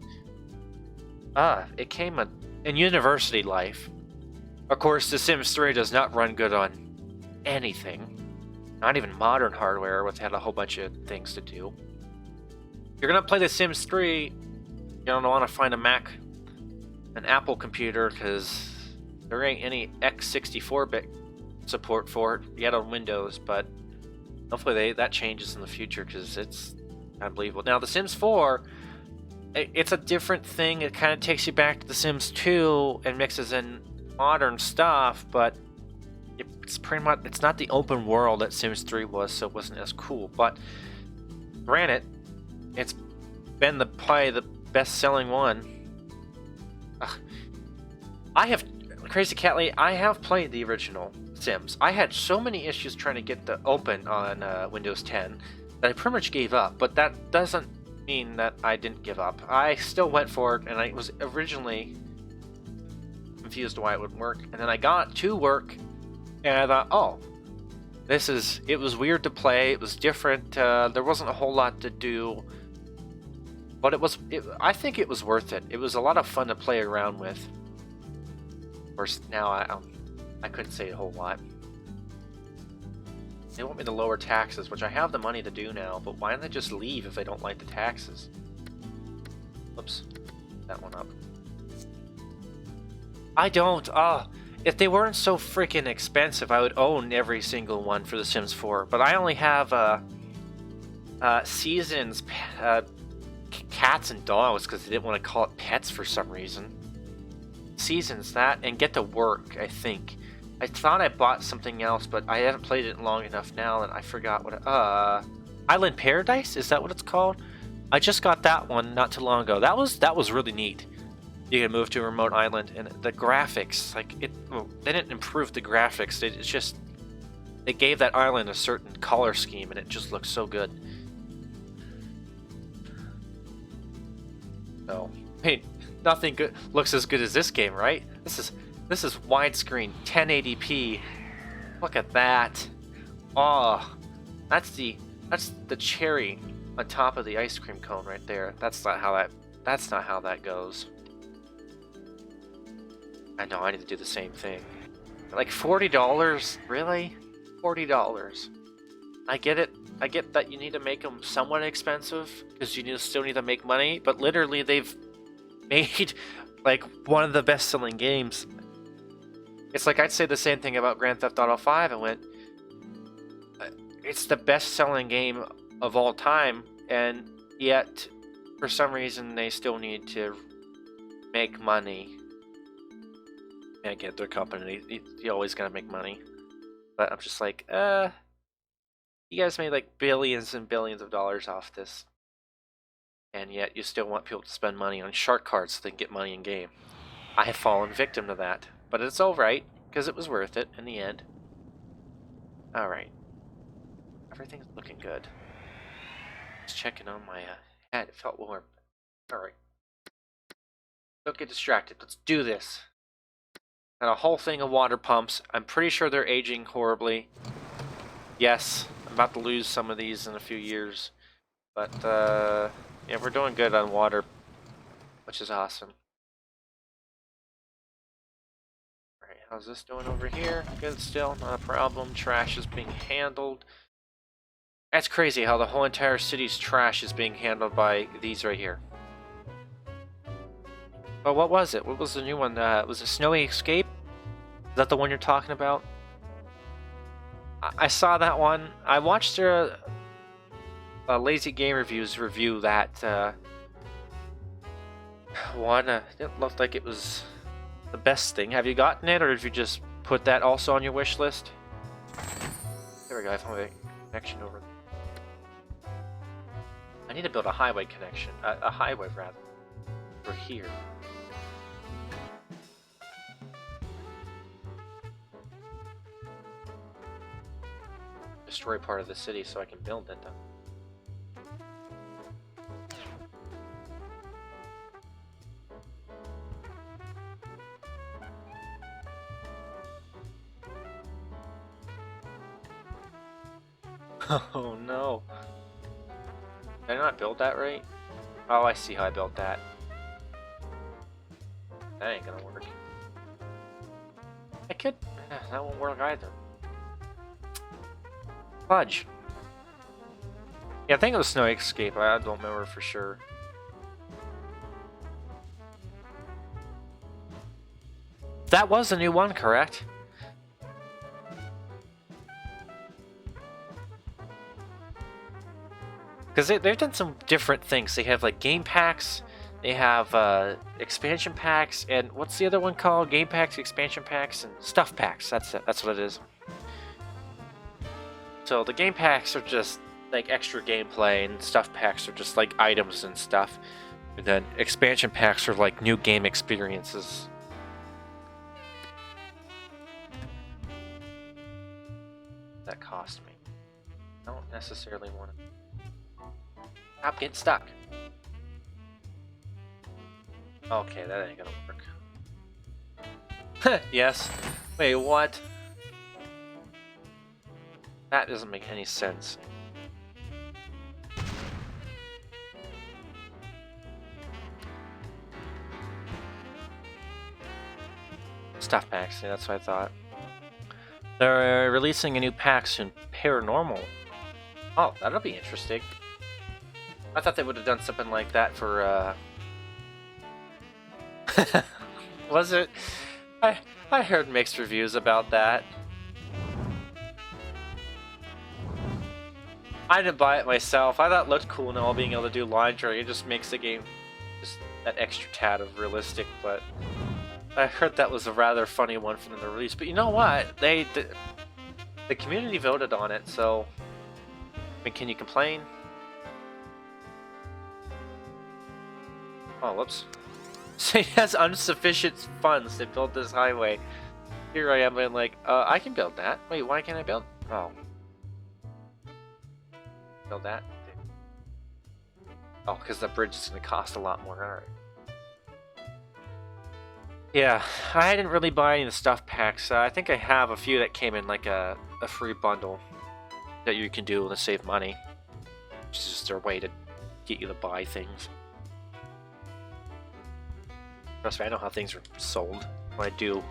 it came in university life. Of course, The Sims 3 does not run good on anything, not even modern hardware, which had a whole bunch of things to do. If you're gonna play The Sims 3, you don't want to find an Apple computer, because there ain't any x64-bit support for it yet on Windows, but hopefully that changes in the future, because it's unbelievable. Now, The Sims 4, it's a different thing. It kind of takes you back to The Sims 2 and mixes in modern stuff, but it's pretty much, it's not the open world that Sims 3 was, so it wasn't as cool. But granted, it's been probably the best-selling one. Crazy Catley, I have played the original Sims. I had so many issues trying to get the open on Windows 10 that I pretty much gave up, but that doesn't mean that I didn't give up. I still went for it, and I was originally confused why it wouldn't work, and then I got to work, and I thought, oh, it was weird to play, it was different, there wasn't a whole lot to do, but I think it was worth it. It was a lot of fun to play around with. Of course, now I couldn't say a whole lot. They want me to lower taxes, which I have the money to do now, but why don't they just leave if they don't like the taxes? Oops, that one up. I don't. If they weren't so freaking expensive, I would own every single one for The Sims 4. But I only have seasons, cats and dogs, because they didn't want to call it pets for some reason. Seasons, that, and Get to Work, I think. I thought I bought something else, but I haven't played it long enough now, and I forgot what Island Paradise? Is that what it's called? I just got that one not too long ago. That was really neat. You can move to a remote island, and the graphics, they didn't improve the graphics. They gave that island a certain color scheme, and it just looks so good. So, hey, nothing good looks as good as this game, right? This is widescreen, 1080p. Look at that. Oh, that's the cherry on top of the ice cream cone right there. That's not how that goes. I know, I need to do the same thing. Like $40? Really? $40. I get it. I get that you need to make them somewhat expensive, because you still need to make money, but literally they've made like one of the best-selling games. It's like I'd say the same thing about Grand Theft Auto 5 and went, it's the best-selling game of all time, and yet for some reason they still need to make money. I get their company, you always gotta make money. But I'm just like, you guys made like billions and billions of dollars off this, and yet you still want people to spend money on shark cards so they can get money in game. I have fallen victim to that, but it's alright, because it was worth it in the end. Alright. Everything's looking good. Just checking on my head, it felt warm. Alright. Don't get distracted, let's do this. Got a whole thing of water pumps. I'm pretty sure they're aging horribly. Yes, I'm about to lose some of these in a few years. But, yeah, we're doing good on water, which is awesome. Alright, how's this doing over here? Good still, not a problem. Trash is being handled. That's crazy how the whole entire city's trash is being handled by these right here. Oh, what was it? What was the new one? Was it Snowy Escape? Is that the one you're talking about? I saw that one. I watched their Lazy Game Reviews review that one. It looked like it was the best thing. Have you gotten it, or did you just put that also on your wish list? There we go. I found a connection over there. I need to build a highway connection. A highway, rather. Over here. Destroy part of the city so I can build it though. Oh no. Did I not build that right? Oh, I see how I built that. That ain't gonna work. I could... that won't work either. Fudge. Yeah, I think it was Snow Escape. I don't remember for sure. That was a new one, correct? Because they've done some different things. They have like game packs, they have expansion packs, and what's the other one called? Game packs, expansion packs, and stuff packs. That's it. That's what it is. So the game packs are just like extra gameplay, and stuff packs are just like items and stuff. And then expansion packs are like new game experiences. That cost me. I don't necessarily want to. Stop getting stuck. Okay, that ain't gonna work. Yes. Wait, what? That doesn't make any sense. Stuff packs, yeah, that's what I thought. They're releasing a new pack soon. Paranormal. Oh, that'll be interesting. I thought they would have done something like that for, Was it? I heard mixed reviews about that. I didn't buy it myself. I thought it looked cool and all, being able to do line drawing. It just makes the game just that extra tad of realistic, but I heard that was a rather funny one for them to release. But you know what? The community voted on it, so I mean, can you complain? Oh, whoops. So he has insufficient funds to build this highway. Here I am, and like, I can build that. Wait, why can't I build? Oh. Build that? Oh, because the bridge is going to cost a lot more. Alright. Yeah, I didn't really buy any of the stuff packs. I think I have a few that came in like a free bundle that you can do to save money. Which is just their way to get you to buy things. Trust me, I know how things are sold when I do.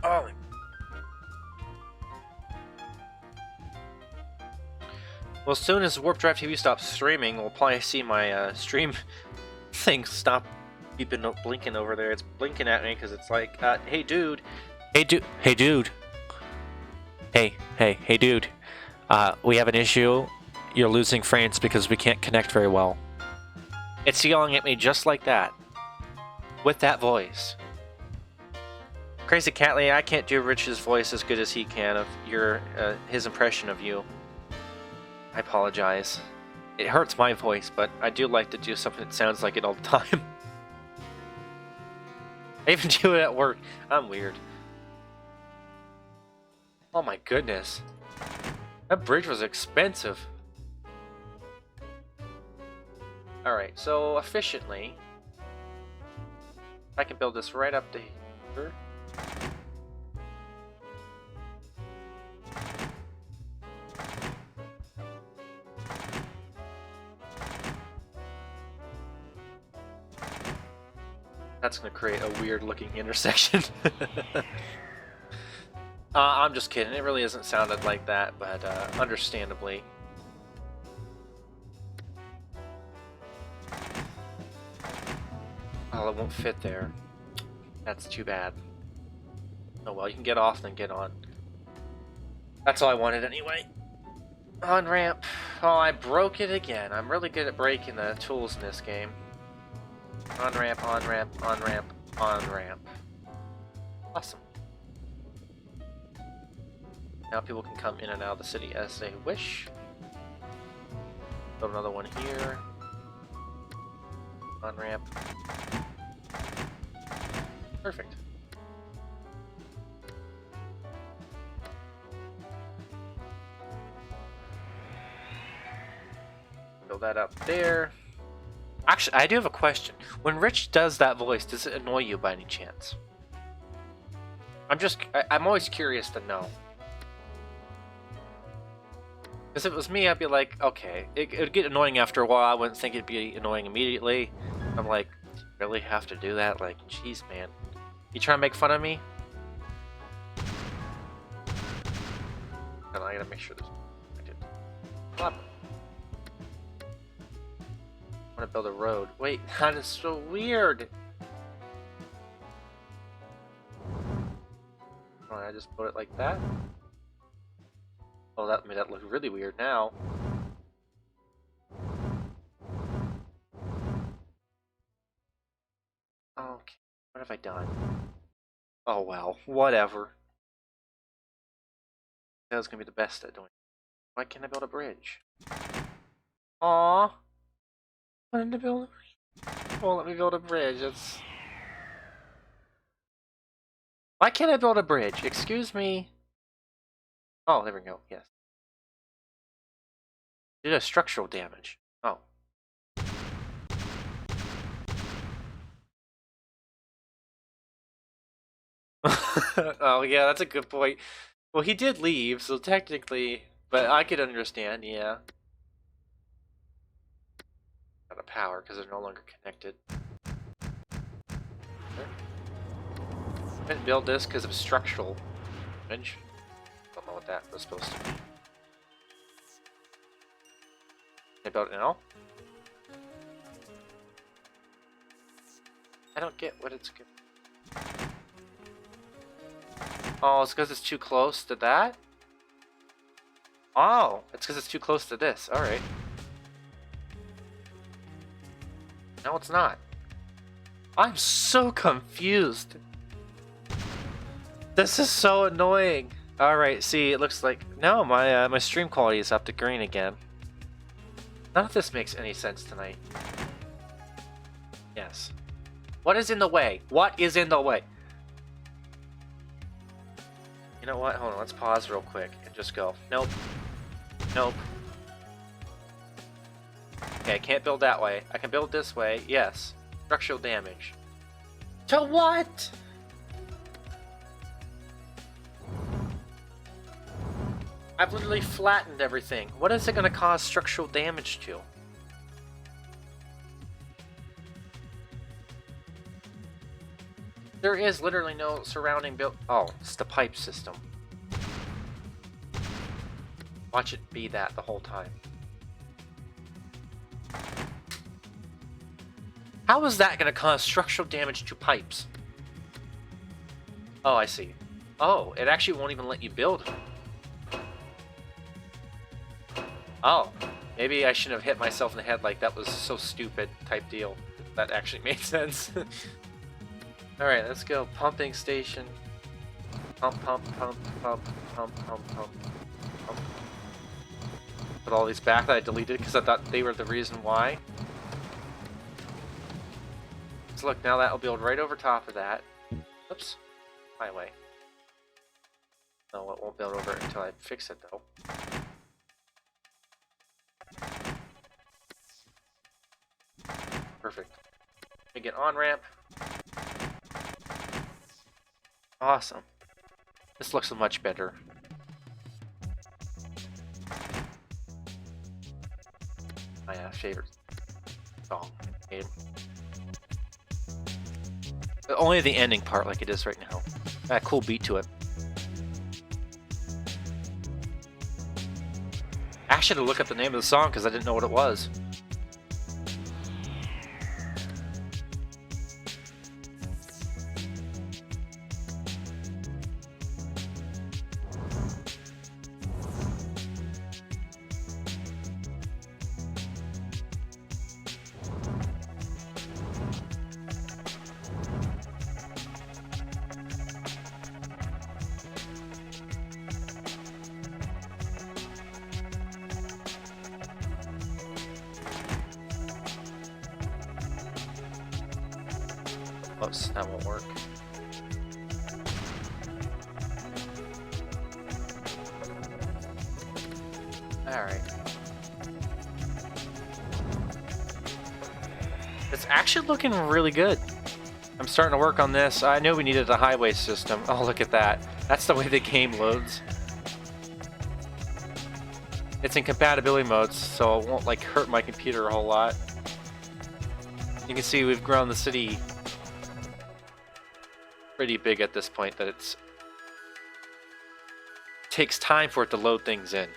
Oh. Well, as soon as Warp Drive TV stops streaming, we'll probably see my stream thing stop beeping, blinking over there. It's blinking at me because it's like, hey dude, hey dude, hey dude, hey dude, we have an issue. You're losing frames because we can't connect very well. It's yelling at me just like that, with that voice. Crazy Catley, I can't do Rich's voice as good as he can of his impression of you. I apologize. It hurts my voice, but I do like to do something that sounds like it all the time. I even do it at work. I'm weird. Oh my goodness. That bridge was expensive. Alright, so efficiently, I can build this right up to here. That's going to create a weird looking intersection. I'm just kidding, it really isn't sounded like that, but understandably. Oh, it won't fit there. That's too bad. Oh well, you can get off then get on. That's all I wanted anyway. On ramp. Oh, I broke it again. I'm really good at breaking the tools in this game. On ramp, on ramp, on ramp, on ramp. Awesome. Now people can come in and out of the city as they wish. Build another one here. On ramp. Perfect. Build that up there. Actually, I do have a question. When Rich does that voice, does it annoy you by any chance? I'm always curious to know. Because if it was me, I'd be like, okay. It'd get annoying after a while. I wouldn't think it'd be annoying immediately. I'm like, do you really have to do that? Like, jeez, man. You trying to make fun of me? And I gotta make sure this. I did. Up. I want to build a road. Wait, that is so weird. Oh, I just put it like that. Oh, that made that look really weird now. Okay, what have I done? Oh well, whatever. That was gonna be the best at doing. Why can't I build a bridge? Aww. I wanted to build a bridge. Won't let me build a bridge. It's. Why can't I build a bridge? Excuse me. Oh, there we go. Yes. Did a structural damage. Oh. Oh yeah, that's a good point. Well, he did leave, so technically, but I could understand, yeah. Out of power because they're no longer connected. I didn't build this because of structural damage. Don't know what that was supposed to be. Can I build it now? I don't get what it's good. Oh, it's because it's too close to that? Oh, it's because it's too close to this. Alright. No, it's not. I'm so confused. This is so annoying. Alright, see, it looks like... No, my stream quality is up to green again. None of this makes any sense tonight. Yes. What is in the way? What is in the way? You know what? Hold on, let's pause real quick and just go. Nope. Nope. Okay, I can't build that way. I can build this way. Yes. Structural damage. To what? I've literally flattened everything. What is it going to cause structural damage to? There is literally no surrounding build. Oh, it's the pipe system. Watch it be that the whole time. How is that going to cause structural damage to pipes? Oh, I see. Oh, it actually won't even let you build them. Oh, maybe I shouldn't have hit myself in the head like that was so stupid type deal. That actually made sense. Alright, let's go. Pumping station. Pump, pump, pump, pump, pump, pump, pump, pump. Put all these back that I deleted because I thought they were the reason why. So look, now that'll build right over top of that. Oops. Highway. No, it won't build over it until I fix it though. Perfect. We get on-ramp. Awesome. This looks much better. My favorite song. But only the ending part like it is right now. Got a cool beat to it. I should have looked up the name of the song because I didn't know what it was. Oops, that won't work. Alright. It's actually looking really good. I'm starting to work on this. I knew we needed a highway system. Oh, look at that. That's the way the game loads. It's in compatibility modes, so it won't like hurt my computer a whole lot. You can see we've grown the city pretty big at this point, that it takes time for it to load things in.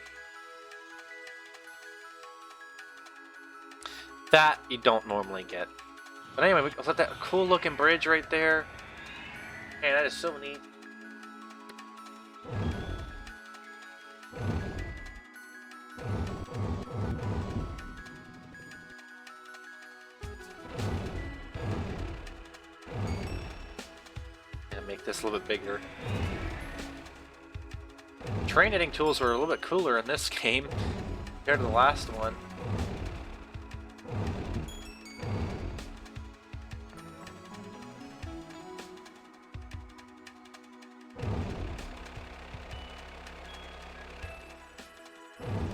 That you don't normally get. But anyway, we've got that cool looking bridge right there. Hey, that is so neat. Gonna make this a little bit bigger. Train hitting tools were a little bit cooler in this game compared to the last one.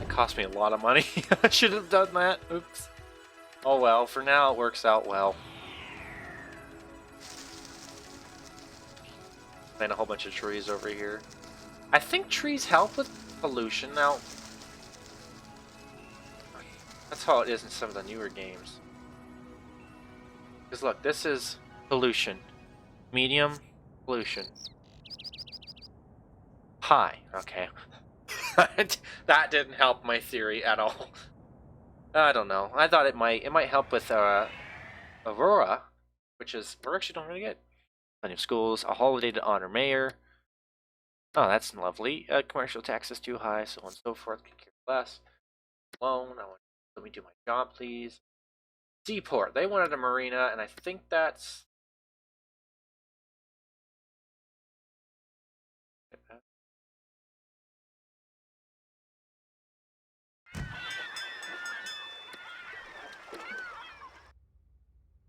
Cost me a lot of money. I should have done that. Oops. Oh well, for now it works out well. Plant a whole bunch of trees over here. I think trees help with pollution now. That's how it is in some of the newer games. Because look, this is pollution. Medium pollution. High. Okay. That didn't help my theory at all. I don't know. I thought it might help with Aurora, which is we're actually doing really good. Plenty of schools, a holiday to honor mayor. Oh, that's lovely. Commercial tax is too high, so on and so forth. Could care less. Loan. Let me do my job, please. Seaport. They wanted a marina, and I think that's.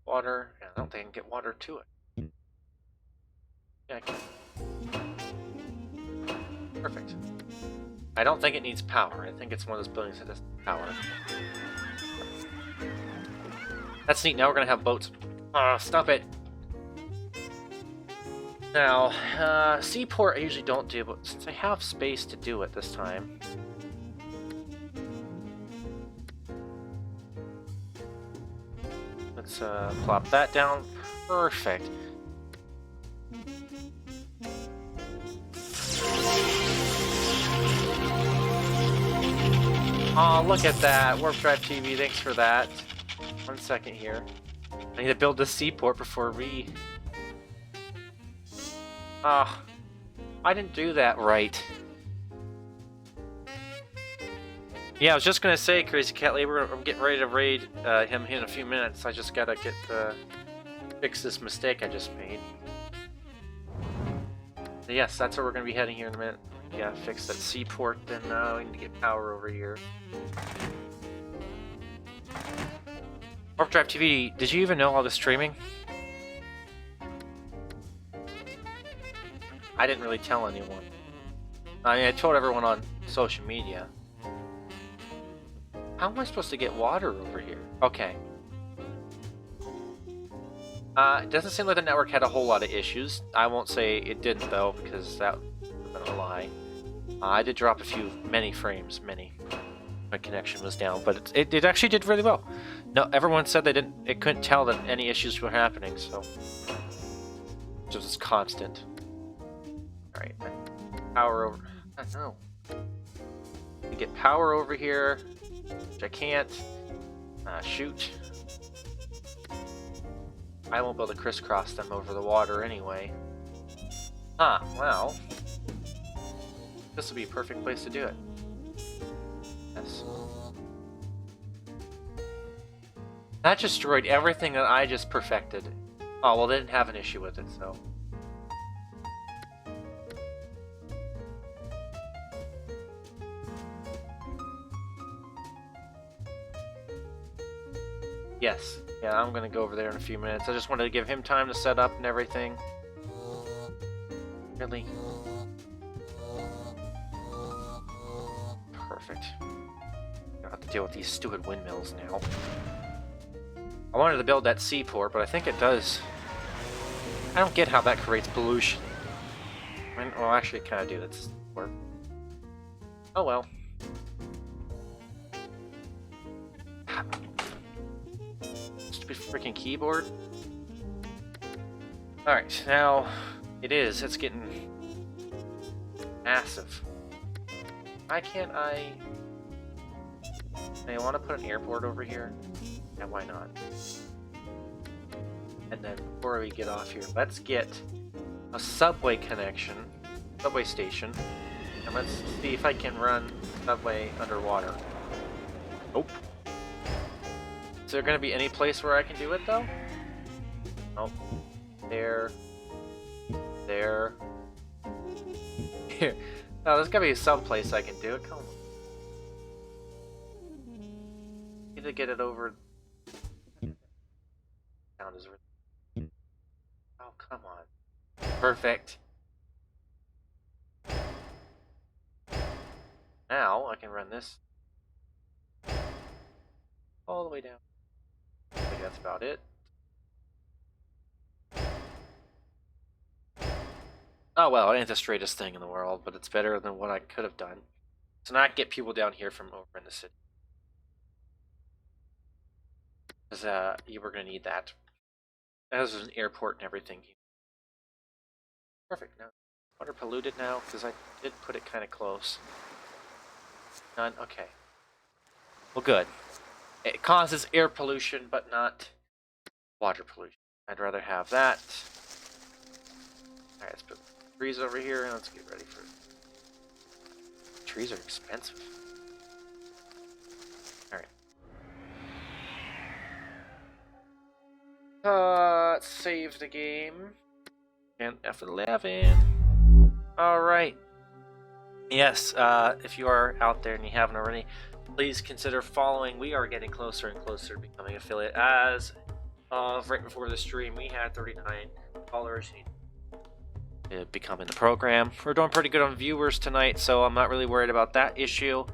Water. Yeah, I don't think I can get water to it. Yeah, I can. Perfect. I don't think it needs power. I think it's one of those buildings that doesn't need power. That's neat. Now we're gonna have boats. Stop it. Now, Seaport I usually don't do, but since I have space to do it this time. Let's plop that down. Perfect. Oh, look at that. Warp Drive TV, thanks for that. 1 second here. I need to build the seaport before we... Ah, I didn't do that right. Yeah, I was just gonna say, Crazy Cat Labor, I'm getting ready to raid him in a few minutes. I just gotta get fix this mistake I just made. So yes, that's where we're gonna be heading here in a minute. Yeah, fix that seaport, then we need to get power over here. Warp Drive TV, did you even know all this streaming? I didn't really tell anyone. I mean, I told everyone on social media. How am I supposed to get water over here? Okay. It doesn't seem like the network had a whole lot of issues. I won't say it didn't, though, because that would have been a lie. I did drop many frames. My connection was down, but it actually did really well. No, everyone said it couldn't tell that any issues were happening, so it was constant. Alright, power over. I don't know. We get power over here, which I can't. Shoot. I won't be able to crisscross them over the water anyway. Well. This will be a perfect place to do it. Yes. That destroyed everything that I just perfected. Oh, well, they didn't have an issue with it, so. Yes. Yeah, I'm gonna go over there in a few minutes. I just wanted to give him time to set up and everything. Really? Perfect. I have to deal with these stupid windmills now. I wanted to build that seaport, but I think it does. I don't get how that creates pollution. Well, actually, it kind of do. That's work. Oh well. stupid freaking keyboard. Alright, now it's getting massive. Why can't I want to put an airport over here? Yeah, why not? And then before we get off here, let's get a subway connection, subway station, and let's see if I can run subway underwater. Nope. Is there going to be any place where I can do it though? Nope. There. Here. No, there's got to be some place I can do it. Come on. Need to get it over. Sound is. Oh, come on. Perfect. Now I can run this all the way down. I think that's about it. Oh well, it ain't the straightest thing in the world, but it's better than what I could have done. So now I can get people down here from over in the city. Because you were going to need that. As an airport and everything. Perfect. Now, water polluted now? Because I did put it kind of close. None? Okay. Well, good. It causes air pollution, but not water pollution. I'd rather have that. Alright, let's put trees over here, and let's get ready for... Trees are expensive. Alright. Let's save the game. And F11. Alright. Yes, if you are out there and you haven't already, please consider following. We are getting closer and closer to becoming affiliate. As of right before the stream, we had 39 followers to become in the program. We're doing pretty good on viewers tonight, so I'm not really worried about that issue.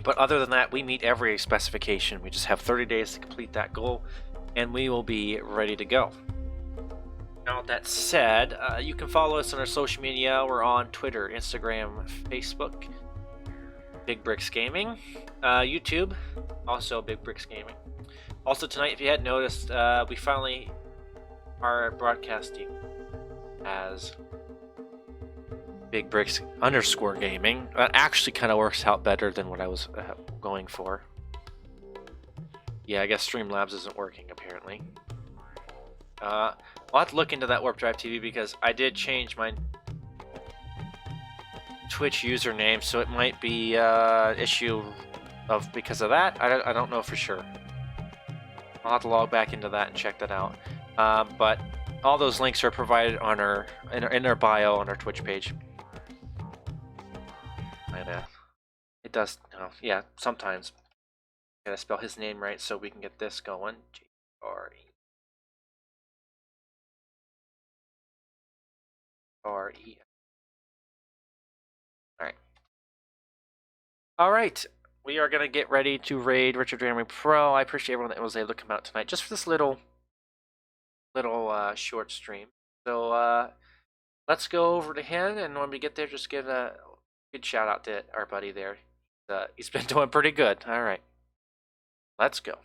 But other than that, we meet every specification. We just have 30 days to complete that goal, and we will be ready to go. Now, with that said, you can follow us on our social media. We're on Twitter, Instagram, Facebook, BigBrix Gaming, YouTube, also BigBrix Gaming. Also tonight, if you hadn't noticed, we finally are broadcasting as BigBrix_Gaming. That actually kind of works out better than what I was going for. Yeah, I guess Streamlabs isn't working apparently. I'll have to look into that Warp Drive TV because I did change my Twitch username, so it might be issue of because of that. I don't know for sure. I'll have to log back into that and check that out. But all those links are provided on in our bio on our Twitch page. And, it does, yeah, sometimes. Gotta spell his name right so we can get this going. G-R-E. R-E. Alright. Alright. We are going to get ready to raid Richard Jeremy Pro. I appreciate everyone that was able to come out tonight just for this little short stream. So let's go over to him, and when we get there, just give a good shout out to our buddy there. He's been doing pretty good. Alright. Let's go.